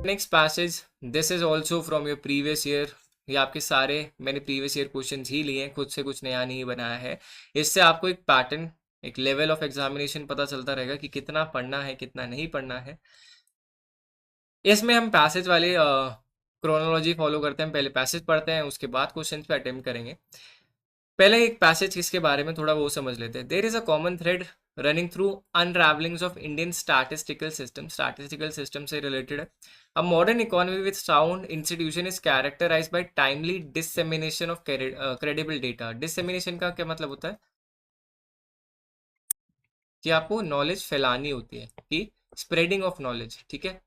Next passage, this is also from your previous year. ये आपके सारे मैंने प्रीवियस ईयर क्वेश्चंस ही लिए हैं, खुद से कुछ नया नहीं बनाया है। इससे आपको एक पैटर्न, एक लेवल ऑफ एग्जामिनेशन पता चलता रहेगा कि कितना पढ़ना है कितना नहीं पढ़ना है। इसमें हम पैसेज वाले क्रोनोलॉजी फॉलो करते हैं, पहले पैसेज पढ़ते हैं उसके बाद क्वेश्चन पे अटेम्प्ट करेंगे। पहले एक पैसेज किसके बारे में थोड़ा वो समझ लेते हैं। There is a common thread running through unravellings of Indian statistical system से रिलेटेड है। A modern economy with sound institution is characterised by timely dissemination of credible data. Dissemination का क्या मतलब होता है कि आपको नॉलेज फैलानी होती है, कि स्प्रेडिंग ऑफ नॉलेज, ठीक है,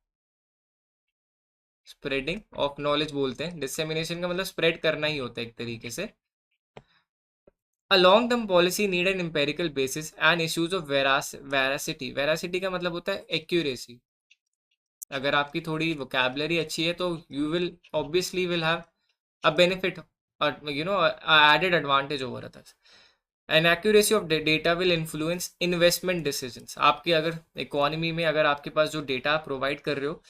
स्प्रेडिंग ऑफ नॉलेज बोलते हैं। डिससेमिनेशन का मतलब स्प्रेड करना ही होता है एक तरीके से। A long-term policy need an empirical basis and issues of veracity. Veracity का मतलब होता है accuracy. अगर आपकी थोड़ी vocabulary अच्छी है तो you will obviously will have a benefit or a added advantage over others. An accuracy of data will influence investment decisions. आपकी अगर इकोनॉमी में अगर आपके पास जो डेटा प्रोवाइड कर रहे हो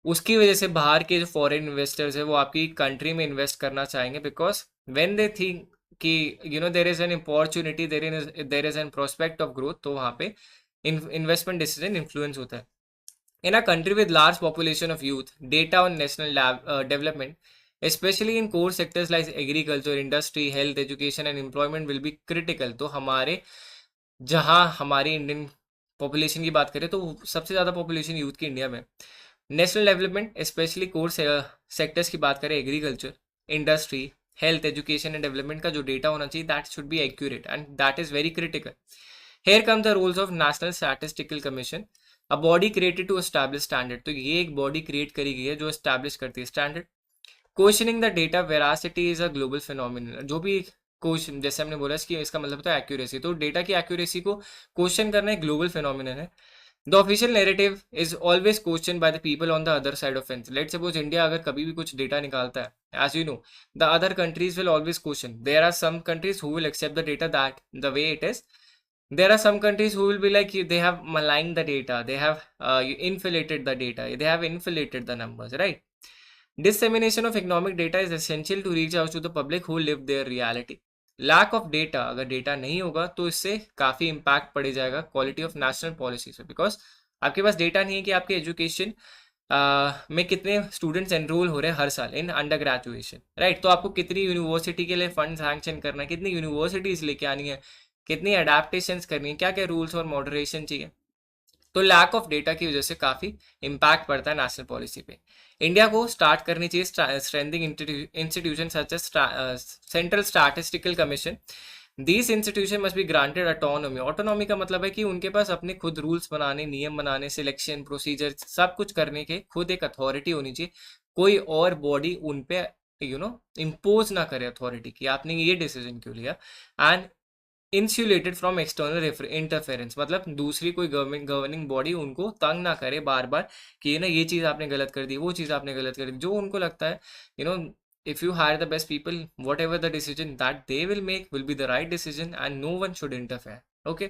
उसकी वजह से बाहर के जो फॉरेन इन्वेस्टर्स है वो आपकी कंट्री में इन्वेस्ट करना चाहेंगे, बिकॉज व्हेन दे थिंक कि there is an opportunity, there is an prospect of growth, तो वहाँ पे इन्वेस्टमेंट डिसीजन इन्फ्लुएंस होता है। In a country with large population of youth, data on national development especially in core sectors like agriculture, industry, health, education and employment will be critical. तो हमारे जहाँ हमारी Indian population की बात करें तो सबसे ज़्यादा पॉपुलेशन यूथ की इंडिया में। National development specially core sectors की बात करें, agriculture, industry, health, education and development का जो डेटा होना चाहिए that should be accurate and that is very critical. Here come the rules of national statistical commission, a body created to establish standard. तो ये एक बॉडी क्रिएट करी गई है जो एस्टैब्लिश करती है standard. Questioning the data veracity is a global phenomenon. जो भी क्वेश्चन, जैसे हमने बोला कि इसका मतलब होता है एक्यूरेसी, तो डेटा की एक्यूरेसी को क्वेश्चन करना एक ग्लोबल फिनोमिनन है। The official narrative is always questioned by the people on the other side of fence. Let's suppose India अगर कभी भी कुछ डेटा निकालता है, as you know, the other countries will always question. There are some countries who will accept the data that the way it is. There are some countries who will be like they have maligned the data, they have inflated the data, they have inflated the numbers, right? Dissemination of economic data is essential to reach out to the public who live their reality. Lack of data, अगर data नहीं होगा तो इससे काफ़ी impact पड़ जाएगा quality of national policies पे, because आपके पास डेटा नहीं है कि आपके एजुकेशन में कितने स्टूडेंट्स एनरोल हो रहे हैं हर साल इन अंडर ग्रेजुएशन, राइट? तो आपको कितनी यूनिवर्सिटी के लिए फंड सैंक्शन करना है, कितनी यूनिवर्सिटीज़ लेके आनी है, कितनी अडेप्टेशंस करनी है, क्या क्या रूल्स और मॉडरेशन चाहिए। तो लैक ऑफ डेटा की वजह से काफ़ी इम्पैक्ट पड़ता है नेशनल पॉलिसी पे। इंडिया को स्टार्ट करनी चाहिए strengthening institution such as central statistical commission. This institution must be granted autonomy. Autonomy का मतलब है कि उनके पास अपने खुद रूल्स बनाने, नियम बनाने, सिलेक्शन प्रोसीजर सब कुछ करने के खुद एक अथॉरिटी होनी चाहिए। कोई और बॉडी उन पे इम्पोज ना करे अथॉरिटी की आपने ये डिसीजन क्यों लिया। And insulated from external interference, मतलब दूसरी कोई गवर्निंग बॉडी उनको तंग ना करे बार बार कि ये चीज़ आपने गलत कर दी, वो चीज़ आपने गलत कर दी। जो उनको लगता है if you hire the best people, whatever the decision that they will make will be the right decision and no one should interfere. Okay,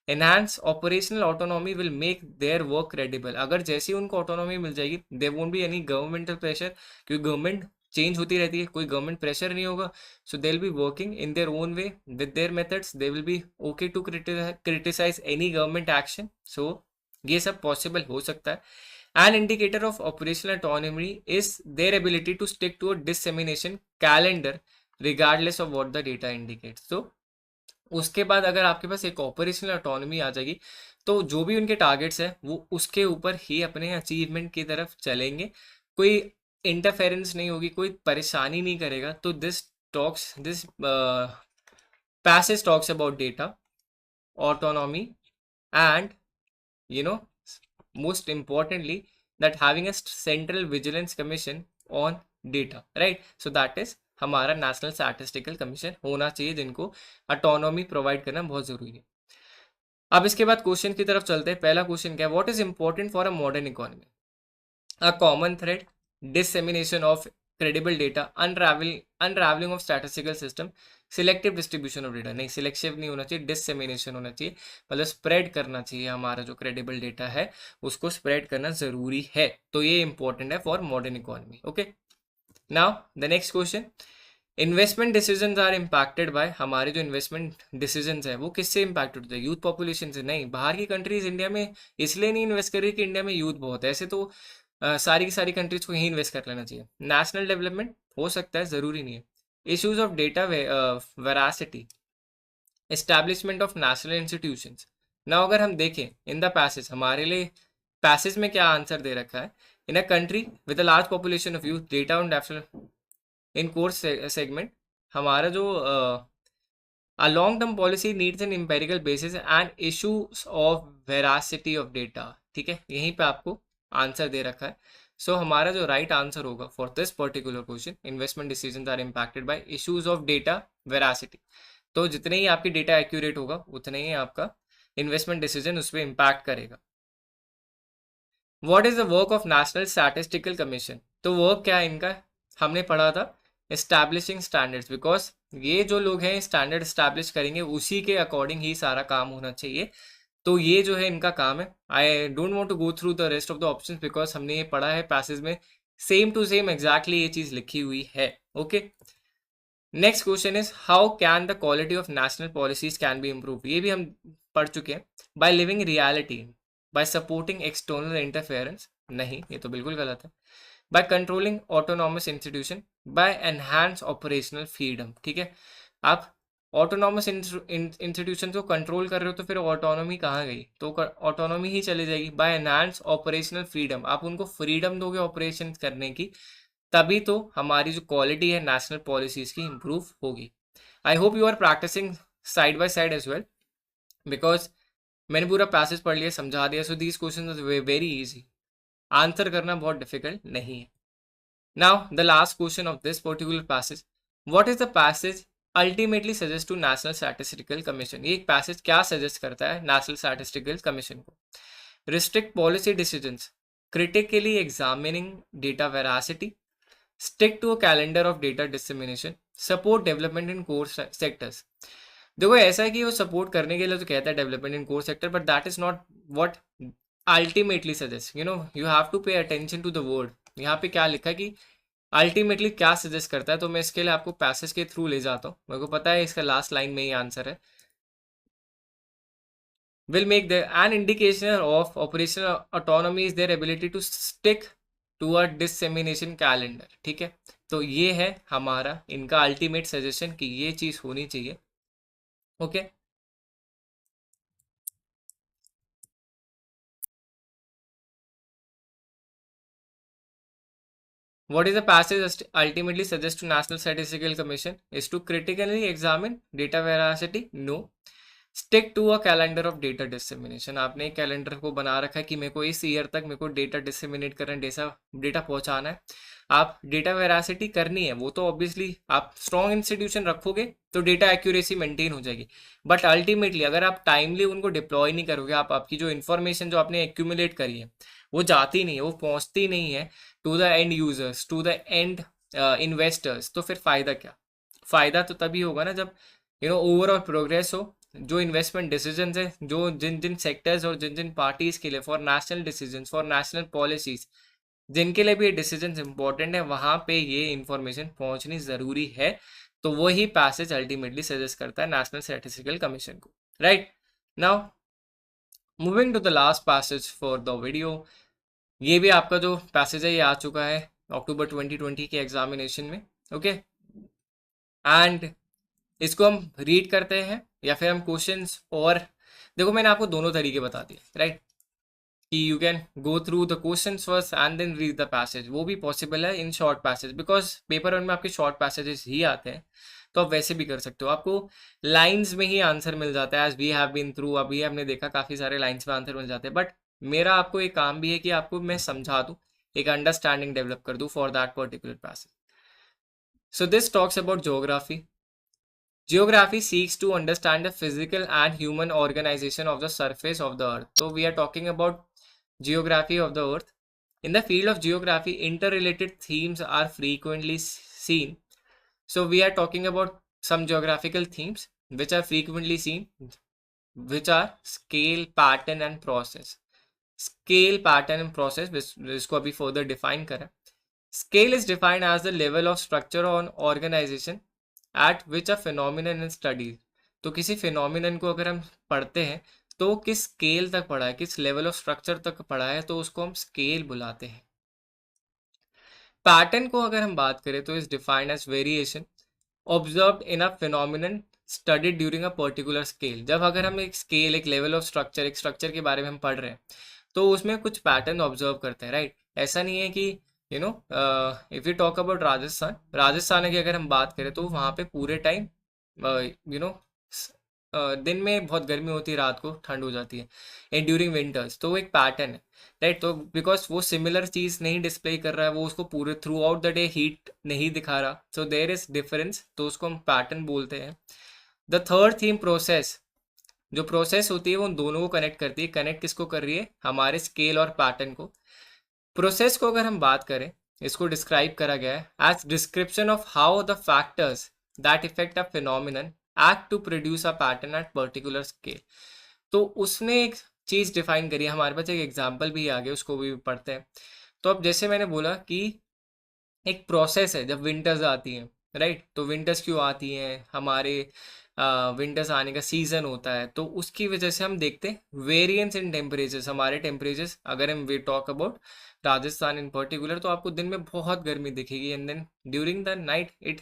enhance operational autonomy will make their work credible. अगर जैसी उनको autonomy मिल जाएगी there won't be any governmental pressure, क्योंकि government change होती रहती है, कोई गवर्नमेंट प्रेशर नहीं होगा। So they will be working in their own way with their methods, they will be okay to criticise any government action. So ये सब possible हो सकता है। An indicator of operational autonomy is their ability to stick to a dissemination calendar regardless of what the data indicates. तो उसके बाद अगर आपके पास एक ऑपरेशनल ऑटोनॉमी आ जाएगी तो जो भी उनके टारगेट्स है वो उसके ऊपर ही अपने अचीवमेंट की तरफ चलेंगे, कोई इंटरफेरेंस नहीं होगी, कोई परेशानी नहीं करेगा। तो this passage talks about data autonomy and most importantly that having a central vigilance commission on data, right? So that is हमारा नेशनल स्टैटिस्टिकल कमीशन होना चाहिए जिनको ऑटोनॉमी प्रोवाइड करना बहुत जरूरी है। अब इसके बाद क्वेश्चन की तरफ चलते हैं। पहला क्वेश्चन क्या है? What is important for a modern economy? A common thread, डिससेमिनेशन of credible data, अनरावलिंग of statistical system, selective distribution of data. नहीं, सिलेक्टिव नहीं होना चाहिए, डिससेमिनेशन होना चाहिए, मतलब स्प्रेड करना चाहिए। हमारा जो क्रेडिबल डेटा है उसको स्प्रेड करना जरूरी है, तो ये इंपॉर्टेंट है for modern economy. Okay, now the next question, investment decisions are impacted by, हमारे जो इन्वेस्टमेंट डिसीजंस है वो किससे इम्पैक्टेड होते हैं? यूथ पॉपुलेशन से? नहीं, बाहर की कंट्रीज इंडिया में इसलिए नहीं इन्वेस्ट कर रही कि इंडिया में यूथ बहुत है, ऐसे तो सारी की सारी कंट्रीज को यही इन्वेस्ट कर लेना चाहिए। नेशनल डेवलपमेंट हो सकता है, जरूरी नहीं है। Issues of data veracity, establishment of national institutions. ना अगर हम देखें इन द पैसेज, हमारे लिए पैसेज में क्या आंसर दे रखा है? In a country with a large population of youth, data on national in core segment, हमारा जो a long term policy needs an empirical basis and issues of veracity of data। ठीक है, यहीं पे आपको आंसर दे रखा है। सो हमारा जो राइट आंसर होगा for this particular question, investment decision are impacted by issues of data veracity. तो जितने ही आपकी डेटा एक्यूरेट होगा उतने ही आपका इन्वेस्टमेंट डिसीजन उस पर इम्पैक्ट करेगा। What is the work of national statistical commission? तो वर्क क्या है इनका? हमने पढ़ा था एस्टैब्लिशिंग स्टैंडर्ड्स, बिकॉज ये जो लोग हैं स्टैंडर्ड एस्टैब्लिश करेंगे, उसी के अकॉर्डिंग ही सारा काम होना चाहिए। तो ये जो है इनका काम है। I don't want to go through the rest of the options because हमने ये पढ़ा है पैसेज में, सेम टू सेम एग्जैक्टली ये चीज लिखी हुई है। Okay, next question is how can the quality of national policies can be improve? ये भी हम पढ़ चुके हैं। By living reality, by supporting external interference? नहीं, ये तो बिल्कुल गलत है। By controlling autonomous institution, by enhance operational freedom. ठीक है, आप ऑटोनॉमस इंस्टीट्यूशन को कंट्रोल कर रहे हो तो फिर ऑटोनॉमी कहाँ गई? तो ऑटोनॉमी ही चली जाएगी। बाय एनहांस ऑपरेशनल फ्रीडम, आप उनको फ्रीडम दोगे ऑपरेशन करने की, तभी तो हमारी जो क्वालिटी है नेशनल पॉलिसीज की इंप्रूव होगी। I hope you are practising side by side as well, because मैंने पूरा पैसेज पढ़ लिया, समझा दिया। So these question very easy, answer करना बहुत डिफिकल्ट नहीं है। Now the last question of this particular passage, what is the passage ultimately suggest to national statistical commission? ये एक पैसेज क्या सजेस्ट करता है नेशनल स्टैटिस्टिकल कमीशन को? Restrict policy decisions, critically examining data veracity, stick to a calendar of data dissemination, support development in core sectors. देखो ऐसा है कि वो सपोर्ट करने के लिए तो कहता है development in core sector, but that is not what ultimately suggest. You have to pay attention to the word. यहाँ पे क्या लिखा है कि अल्टीमेटली क्या सजेस्ट करता है, तो मैं इसके लिए आपको पैसेज के थ्रू ले जाता हूँ। मेरे को पता है इसका लास्ट लाइन में ही आंसर है। will make the an indication of operational autonomy is their ability to stick to a dissemination calendar। ठीक है, तो ये है हमारा इनका अल्टीमेट सजेशन कि ये चीज होनी चाहिए। Okay, what is the passage ultimately suggests to National Statistical Commission is to critically examine data veracity? No. Stick to a calendar of data dissemination, आपने एक कैलेंडर को बना रखा है कि मेरे को इस ईयर तक मेरे को डेटा डिसमिनेट करना, डेटा पहुंचाना है। आप डेटा वेरासिटी करनी है, वो तो ऑब्वियसली आप स्ट्रॉन्ग इंस्टीट्यूशन रखोगे तो डेटा एक्यूरेसी मेंटेन हो जाएगी। बट अल्टीमेटली अगर आप टाइमली उनको डिप्लॉय नहीं करोगे, आपकी जो इन्फॉर्मेशन जो आपने एक्यूमुलेट करी है वो जाती नहीं है, वो पहुंचती नहीं है to the end users, to the end investors, तो फिर फायदा क्या? फायदा तो तभी होगा ना जब ओवरऑल प्रोग्रेस हो। जो इन्वेस्टमेंट डिसीजन है, जो जिन जिन सेक्टर्स और जिन जिन पार्टीज के लिए for national decision, for national policies, जिनके लिए भी ये डिसीजन इंपॉर्टेंट है, वहां पे ये इंफॉर्मेशन पहुंचनी जरूरी है। तो वही पैसेज अल्टीमेटली सजेस्ट करता है नेशनल स्टैटिस्टिकल कमीशन को। Right, now moving to the last passage for the video. ये भी आपका जो पैसेज है ये आ चुका है अक्टूबर 2020 के एग्जामिनेशन में। ओके, एंड इसको हम रीड करते हैं या फिर हम क्वेश्चंस, और देखो मैंने आपको दोनों तरीके बता दिए, राइट, कि you can go through the questions first and then read the passage. वो भी पॉसिबल है in short passage, because paper one में आपके शॉर्ट पैसेजेस ही आते हैं, तो आप वैसे भी कर सकते हो। आपको लाइंस में ही आंसर मिल जाता है, as we have been through. अभी हमने देखा काफ़ी सारे लाइंस में आंसर मिल जाते हैं, बट मेरा आपको एक काम भी है कि आपको मैं समझा दूँ, एक अंडरस्टैंडिंग डेवलप कर दूँ for that particular passage. So this talks about geography. Geography seeks to understand the physical and human organization of the surface of the earth. So we are talking about geography of the earth. In the field of geography, interrelated themes are frequently seen. So we are talking about some geographical themes which are frequently seen, which are scale, pattern and process. Scale, pattern and process, जिसको अभी further define करें. Scale is defined as the level of structure or organization at which a phenomenon is studied. तो किसी phenomenon को अगर हम पढ़ते हैं तो किस स्केल तक पढ़ा है, किस लेवल ऑफ स्ट्रक्चर तक पढ़ा है, तो उसको हम स्केल बुलाते हैं. पैटर्न को अगर हम बात करें तो is defined as variation observed in a phenomenon studied during a particular scale. जब अगर हम एक स्केल, एक लेवल ऑफ स्ट्रक्चर, एक स्ट्रक्चर के बारे में हम पढ़ रहे हैं तो उसमें कुछ पैटर्न ऑब्जर्व करते हैं, राइट. ऐसा नहीं है कि you know if you talk about Rajasthan की अगर हम बात करें तो वहाँ पे पूरे टाइम यू नो दिन में बहुत गर्मी होती है, रात को ठंड हो जाती है एंड ड्यूरिंग विंटर्स. तो वो एक पैटर्न है, राइट. तो बिकॉज वो सिमिलर चीज नहीं डिस्प्ले कर रहा है, वो उसको पूरे through out the day heat नहीं दिखा रहा, सो देयर इज डिफरेंस, तो उसको हम पैटर्न बोलते हैं. The third theme process. जो प्रोसेस होती है वो उन दोनों को कनेक्ट करती है. कनेक्ट किसको कर रही है? हमारे स्केल और पैटर्न को. प्रोसेस को अगर हम बात करें, इसको डिस्क्राइब करा गया है as description of how the factors that effect a phenomenon act to produce a pattern at particular scale. तो उसने एक चीज डिफाइन करी है. हमारे पास एक एग्जांपल भी आ गया, उसको भी पढ़ते हैं. तो अब जैसे मैंने बोला कि एक प्रोसेस है जब विंटर्स आती हैं, राइट. तो विंटर्स क्यों आती हैं? हमारे विंटर्स आने का सीजन होता है, तो उसकी वजह से हम देखते हैं वेरिएंस इन टेम्परेचर्स. हमारे टेम्परेचर्स, अगर हम we talk about Rajasthan in particular, तो आपको दिन में बहुत गर्मी दिखेगी and then during the night it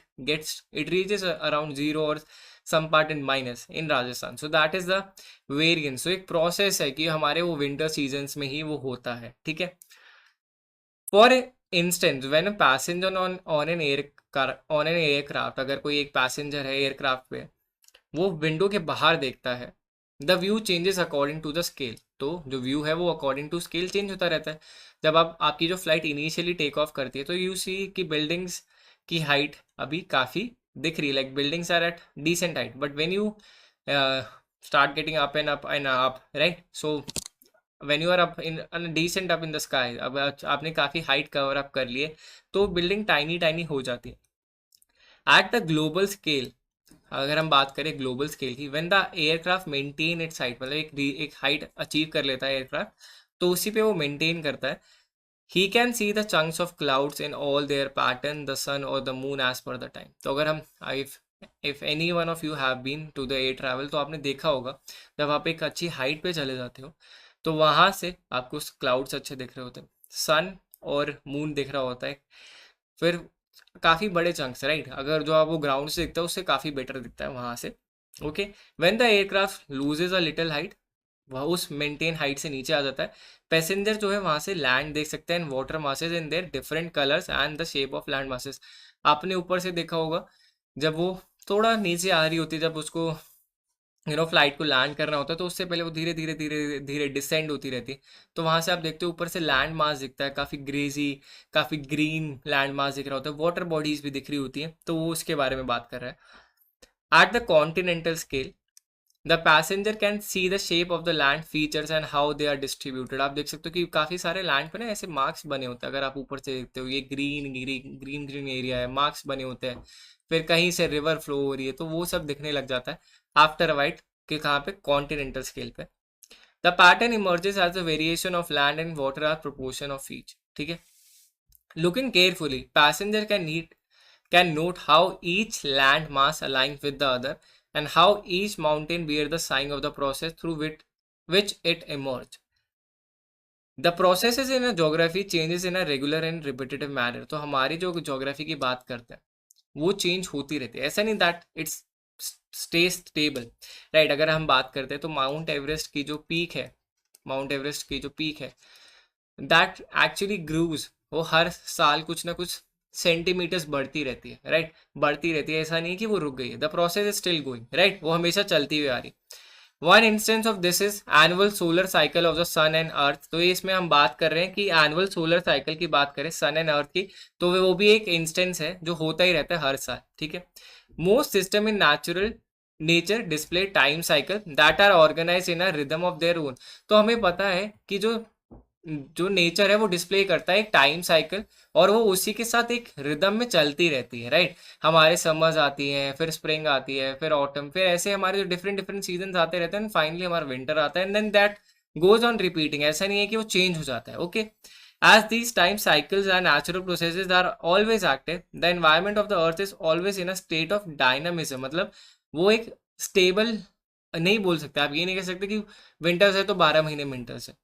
reaches around zero और some part in minus in Rajasthan. So that is the variance. So एक प्रोसेस है कि हमारे वो विंटर सीजन्स में ही वो होता है, ठीक है. For instance when a passenger on an aircraft, अगर कोई एक पैसेंजर है एयरक्राफ्ट पे, वो विंडो के बाहर देखता है, the view changes according to the scale. तो जो व्यू है वो अकॉर्डिंग टू स्केल चेंज होता रहता है. जब आपकी जो फ्लाइट इनिशियली टेक ऑफ करती है तो यू सी कि बिल्डिंग्स की हाइट अभी काफ़ी दिख रही है, like buildings are at decent height, but when you start getting up and up and up, right. So when you are up in decent up in the sky, अब आपने काफ़ी हाइट कवर अप कर लिए, तो building tiny tiny हो जाती है. At the global scale, अगर हम बात करें ग्लोबल स्केल की, when the aircraft maintain its height, मतलब एक हाइट अचीव कर लेता है एयरक्राफ्ट, तो उसी पे वो मेंटेन करता है. He can see the chunks of clouds in all their pattern, the sun और the moon as per the time. तो अगर हम if if any one of you have been to the air travel, तो आपने देखा होगा जब आप एक अच्छी हाइट पे चले जाते हो तो वहां से आपको क्लाउड्स अच्छे दिख रहे होते हैं, सन और मून दिख रहा होता है, फिर काफ़ी बड़े चंक्स, राइट. अगर जो आप वो ग्राउंड से दिखता है उससे काफ़ी बेटर दिखता है वहाँ से. Okay. When the aircraft loses a little height, वह उस मेंटेन हाइट से नीचे आ जाता है, पैसेंजर जो है वहाँ से लैंड देख सकते हैं, water masses in their different colours and the shape of land masses. आपने ऊपर से देखा होगा जब वो थोड़ा नीचे आ रही होती है, जब उसको फ्लाइट को लैंड करना होता है, तो उससे पहले वो धीरे धीरे धीरे धीरे डिसेंड होती रहती है. तो वहां से आप देखते हो ऊपर से लैंड मास दिखता है, काफ़ी ग्रेजी, काफ़ी ग्रीन लैंड मास दिख रहा होता है, वाटर बॉडीज भी दिख रही होती हैं, तो वो उसके बारे में बात कर रहा है. At the continental scale, the passenger can see the shape of the land features and how they are distributed. आप देख सकते हो कि काफ़ी सारे लैंड पे ना ऐसे मार्क्स बने होते हैं. अगर आप ऊपर से देखते हो ये green green green green area है, मार्क्स बने होते हैं. फिर कहीं से रिवर फ्लो हो रही है, तो वो सब दिखने लग जाता है आफ्टर अ वाइट, कि कहाँ पे? कॉन्टिनेंटल स्केल पे. The pattern emerges as the variation of land and water are proportion of each, ठीक है. Looking carefully, passenger can note how each land mass aligns with the other and how each mountain bear the sign of the process through which it emerged. The processes in a geography changes in a regular and repetitive manner. तो हमारी जो geography की बात करते हैं वो change होती रहती है, ऐसा नहीं that it's stay stable, right. अगर हम बात करते हैं तो माउंट एवरेस्ट की जो पीक है, माउंट एवरेस्ट की जो पीक है, दैट एक्चुअली ग्रूव्स, वो हर साल कुछ ना कुछ सेंटीमीटर्स बढ़ती रहती है, राइट. बढ़ती रहती है, ऐसा नहीं कि वो रुक गई है. The process is still going, right. वो हमेशा चलती हुई आ रही. One instance of this is annual solar cycle of the sun and earth. तो ये इसमें हम बात कर रहे हैं कि एनुअल सोलर साइकिल की बात करें सन एंड अर्थ की, तो वो भी एक इंस्टेंस है जो होता ही रहता है हर साल, ठीक है. Most system in nature display time cycle that are organise in a rhythm of their own. तो हमें पता है कि जो जो नेचर है वो डिस्प्ले करता है एक टाइम साइकिल, और वो उसी के साथ एक रिदम में चलती रहती है, राइट। हमारे समर्स आती हैं, फिर स्प्रिंग आती है, फिर ऑटम, फिर ऐसे हमारे जो डिफरेंट डिफरेंट सीजन आते रहते हैं, फाइनली हमारा विंटर आता है, and then that goes on repeating. ऐसा नहीं है कि वो चेंज हो जाता है, okay. As these time cycles and natural processes are always active, the environment of the earth is always in a state of dynamism. मतलब वो एक स्टेबल नहीं बोल सकते, आप ये नहीं कह सकते कि विंटर्स है तो 12 महीने विंटर्स है,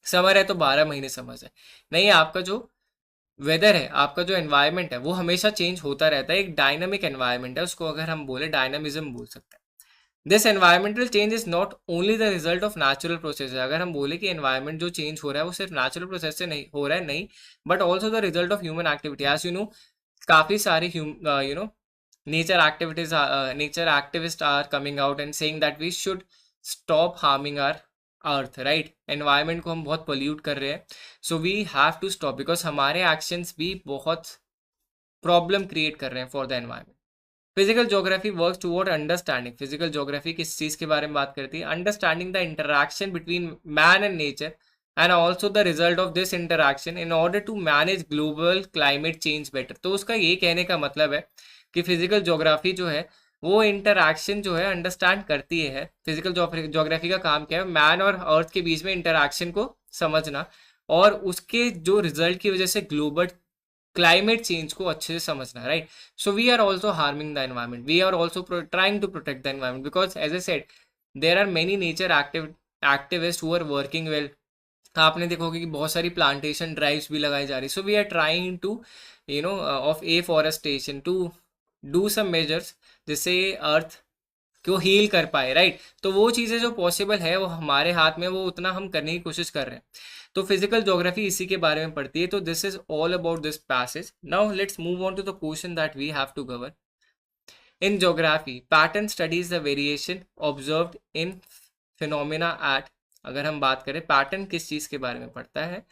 समर है तो 12 महीने समर है। नहीं, आपका जो वेदर है, आपका जो एनवायरनमेंट है, वो हमेशा चेंज होता रहता है, एक डायनामिक एनवायरनमेंट है, उसको अगर हम बोले डायनामिज्म बोल सकते हैं। This environmental change is not only the result of natural process. अगर हम बोले कि एनवायरनमेंट जो चेंज हो रहा है वो सिर्फ नेचुरल प्रोसेस से नहीं हो रहा है, नहीं, but also the result of human activity. As you know, काफी सारे nature activities nature activists are coming out and saying that we should stop harming our earth, right. Environment को हम बहुत पोल्यूट कर रहे हैं, so we have to stop, because हमारे actions भी बहुत प्रॉब्लम क्रिएट कर रहे हैं for the environment. Physical geography works toward understanding. Physical geography किस चीज के बारे में बात करती है? Understanding the interaction between man and nature and also the result of this interaction in order to manage global climate change better. तो उसका ये कहने का मतलब है कि फिजिकल ज्योग्राफी जो है वो इंटरैक्शन जो है अंडरस्टैंड करती है। फिजिकल ज्योग्राफी का काम क्या है? मैन और अर्थ के बीच में इंटरैक्शन को समझना, और उसके जो रिजल्ट की वजह से ग्लोबल क्लाइमेट चेंज को अच्छे से समझना, right. So we are also harming the environment, we are also trying to protect the environment, because as a said there are many nature activist who are working well. आपने देखोगे कि बहुत सारी plantation drives भी लगाई जा रही, so we are trying to of afforestation to do some measures जिससे अर्थ को हील कर पाए, राइट। तो वो चीज़ें जो पॉसिबल है वो हमारे हाथ में, वो उतना हम करने की कोशिश कर रहे हैं। तो फिजिकल ज्योग्राफी इसी के बारे में पढ़ती है। तो this is all about this passage. Now let's move on to the question that we have to cover in geography. Pattern studies the variation observed in phenomena at. अगर हम बात करें पैटर्न किस चीज के बारे में पढ़ता है,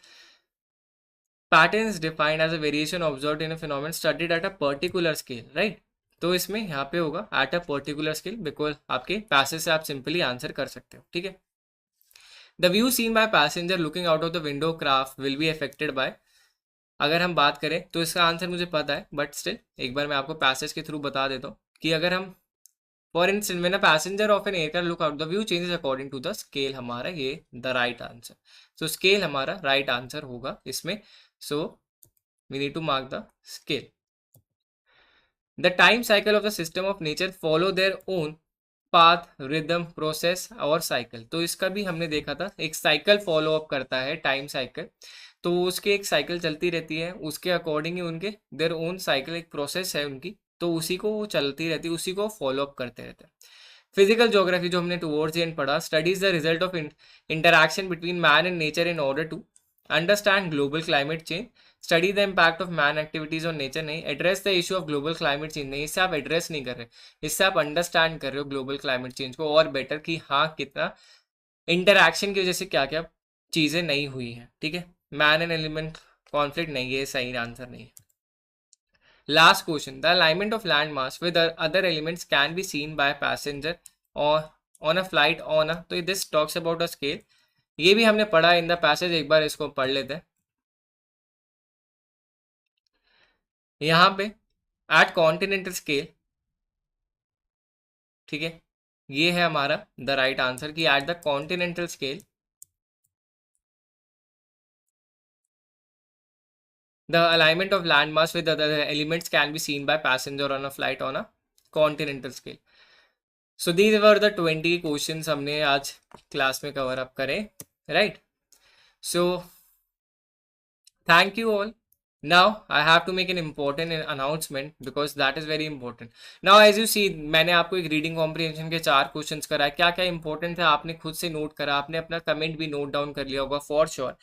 pattern is defined as a variation observed in a phenomena studied at a particular scale, right. तो इसमें यहाँ पे होगा at a particular scale, because आपके पैसेज से आप सिंपली आंसर कर सकते हो, ठीक है। The view seen by passenger looking out of the window craft will be affected by. अगर हम बात करें तो इसका आंसर मुझे पता है, बट स्टिल एक बार मैं आपको पैसेज के थ्रू बता देता हूँ कि अगर हम for instance when a passenger of an aircraft look out the view changes according to the scale, हमारा ये the right answer. So scale हमारा राइट आंसर होगा इसमें। So we need to mark the scale. The time cycle of the system of nature follow their own path, rhythm, process और cycle. तो इसका भी हमने देखा था, एक साइकिल फॉलो अप करता है, टाइम साइकिल। तो उसकी एक साइकिल चलती रहती है, उसके अकॉर्डिंग ही उनके देयर ओन साइकिल, एक प्रोसेस है उनकी, तो उसी को वो चलती रहती है, उसी को फॉलो अप करते रहते हैं। फिजिकल ज्योग्राफी जो हमने टुवर्ड्स द एंड पढ़ा, studies the result of interaction between man and nature in order to understand global climate change, study the impact of man activities on nature. नहीं, address the issue of global climate change, नहीं, इससे आप address नहीं कर रहे, इससे आप understand कर रहे हो ग्लोबल क्लाइमेट चेंज को और बेटर, कि हाँ कितना इंटरैक्शन की वजह से क्या क्या चीज़ें नहीं हुई हैं, ठीक है। मैन एंड एलिमेंट कॉन्फ्लिक्ट नहीं, ये सही आंसर नहीं है। Last question, the alignment of land mass with other elements can be seen by passenger और on a flight on a, तो this talks about a scale. ये भी हमने पढ़ा इन द पैसेज, एक बार इसको पढ़ लेते हैं। यहाँ पे एट कॉन्टिनेंटल स्केल, ठीक है, ये है हमारा द राइट आंसर कि eight the continental scale the alignment of land mass with other elements can be seen by passenger on a flight on a continental scale. So these were the 20 questions हमने आज class में cover up करें, right? So thank you all. Now I have to make an important announcement because that is very important. Now as you see, मैंने आपको एक reading comprehension के 4 questions कराए, क्या क्या इंपॉर्टेंट है आपने खुद से नोट करा, आपने अपना कमेंट भी नोट डाउन कर लिया होगा for sure.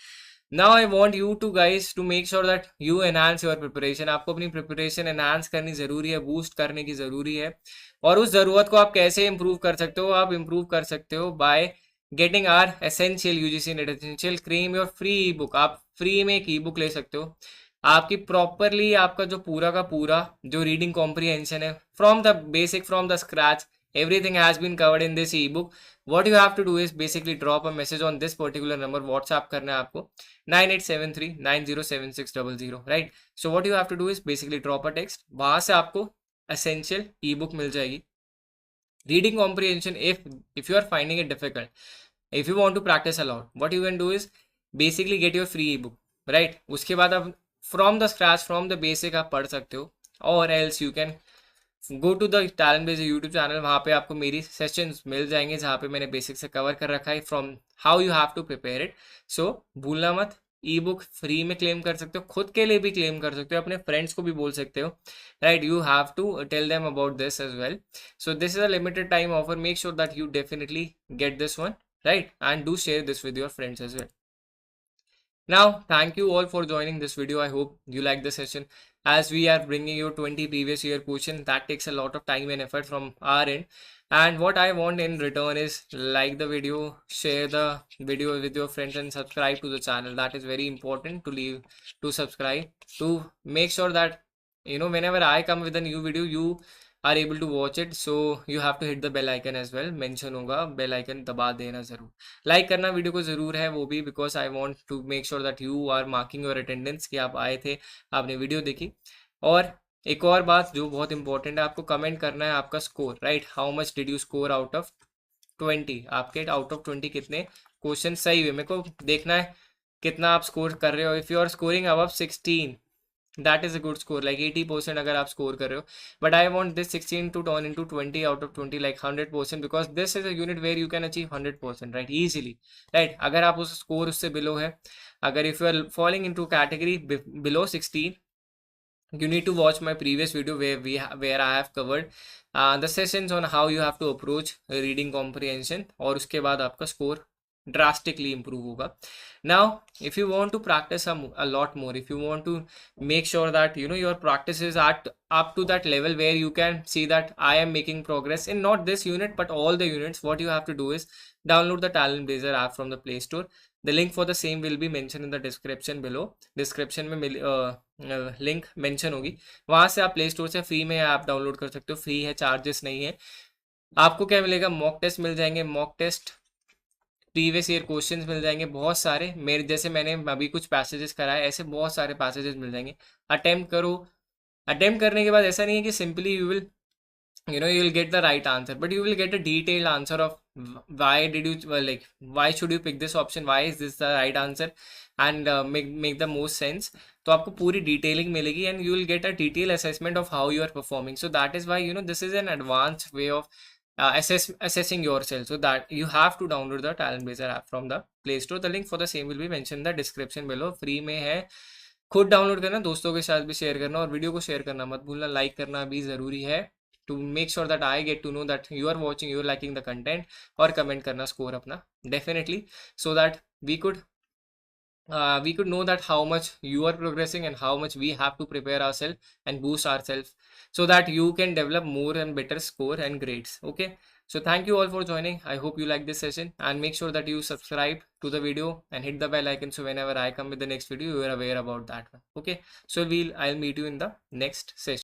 Now I want you to guys to make sure that you enhance your preparation. आपको अपनी प्रिपरेशन एनहांस करनी ज़रूरी है, बूस्ट करने की ज़रूरी है। और उस ज़रूरत को आप कैसे इंप्रूव कर सकते हो? आप इंप्रूव कर सकते हो by getting our essential UGC NET essential cream your free e book. आप फ्री में एक ई बुक ले सकते हो, आपकी प्रॉपरली आपका जो पूरा का पूरा जो रीडिंग कॉम्प्रिहेंशन है from the basic from the scratch Everything has been covered in this ebook. What you have to do is basically drop a message on this particular number. WhatsApp करना है आपको 9873907600, right? So what you have to do is basically drop a text. वहां से आपको essential ebook मिल जाएगी. Reading comprehension, if you are finding it difficult, if you want to practice a lot, what you can do is basically get your free ebook, right? उसके बाद आप from the scratch, from the basic आप पढ़ सकते हो, और else you can go to the talent based YouTube channel. वहाँ पे आपको मेरी सेशंस मिल जाएंगे जहाँ पे मैंने बेसिक से कवर कर रखा है from how you have to prepare it. So भूलना मत, ई बुक फ्री में क्लेम कर सकते हो, खुद के लिए भी क्लेम कर सकते हो, अपने फ्रेंड्स को भी बोल सकते हो, right? You have to tell them about this as well. So this is a limited time offer. Make sure that you definitely get this one, right? And do share this with your friends as well. Now, thank you all for joining this video. I hope you like the session. As we are bringing you 20 previous year questions, that takes a lot of time and effort from our end. And what I want in return is like the video, share the video with your friends, and subscribe to the channel. That is very important to subscribe, to make sure that whenever I come with a new video, you are able to watch it. So you have to hit the bell icon as well. Mention होगा, bell icon दबा देना जरूर. Like करना video को ज़रूर है वो भी, because I want to make sure that you are marking your attendance कि आप आए थे, आपने वीडियो देखी. और एक और बात जो बहुत इंपॉर्टेंट है, आपको कमेंट करना है आपका score, right? How much did you score out of 20? आपके आउट ऑफ 20 कितने क्वेश्चन सही हुए, मेरे को देखना है कितना आप स्कोर कर रहे हो. If you are scoring above 16, that is a good score, like 80% अगर आप स्कोर कर रहे हो. But I want this 16 to turn into 20 out of 20, like 100%, because this is a unit where you can achieve 100%, right? Easily, right? अगर आप उस score उससे below है, अगर if you are falling into category below 16, you need to watch my previous video where I have covered the sessions on how you have to approach reading comprehension, और उसके बाद आपका स्कोर drastically improve होगा. Now if you want to practice a lot more, if you want to make sure that your practice is at up to that level where you can see that I am making progress in not this unit but all the units, what you have to do is download the Talent Blazer app from the Play Store. The link for the same will be mentioned in the description below. Description में link mention होगी, वहाँ से आप play store से free में app download कर सकते हो. फ्री है, चार्जेस नहीं है. आपको क्या मिलेगा? मॉक टेस्ट मिल जाएंगे, mock test previous year questions मिल जाएंगे बहुत सारे. मेरे जैसे मैंने अभी कुछ पैसेजेस कराए, ऐसे बहुत सारे पैसेजेस मिल जाएंगे. अटेम्प्ट करो. अटेम्प्ट करने के बाद ऐसा नहीं है कि simply you will get the right answer, but you will get a detailed answer of why did you why should you pick this option, why is this the right answer, and make the most sense. तो आपको पूरी detailing मिलेगी and you will get a detailed assessment of how you are performing. So that is why this is an advanced way of assessing yourself. So that you have to download the Talent Blazer app from the Play Store. The link for the same will be mentioned in the description below. Free में है, खुद download करना, दोस्तों के साथ भी share करना, और वीडियो को शेयर करना मत भूलना. लाइक करना भी ज़रूरी है to make sure that I get to know that you are watching, you are liking the content, और कमेंट करना स्कोर अपना definitely, so that we could know that how much you are progressing and how much we have to prepare ourselves and boost ourselves, so that you can develop more and better score and grades. Okay, so thank you all for joining. I hope you like this session, and make sure that you subscribe to the video and hit the bell icon, so whenever I come with the next video you are aware about that one. Okay, so I'll meet you in the next session.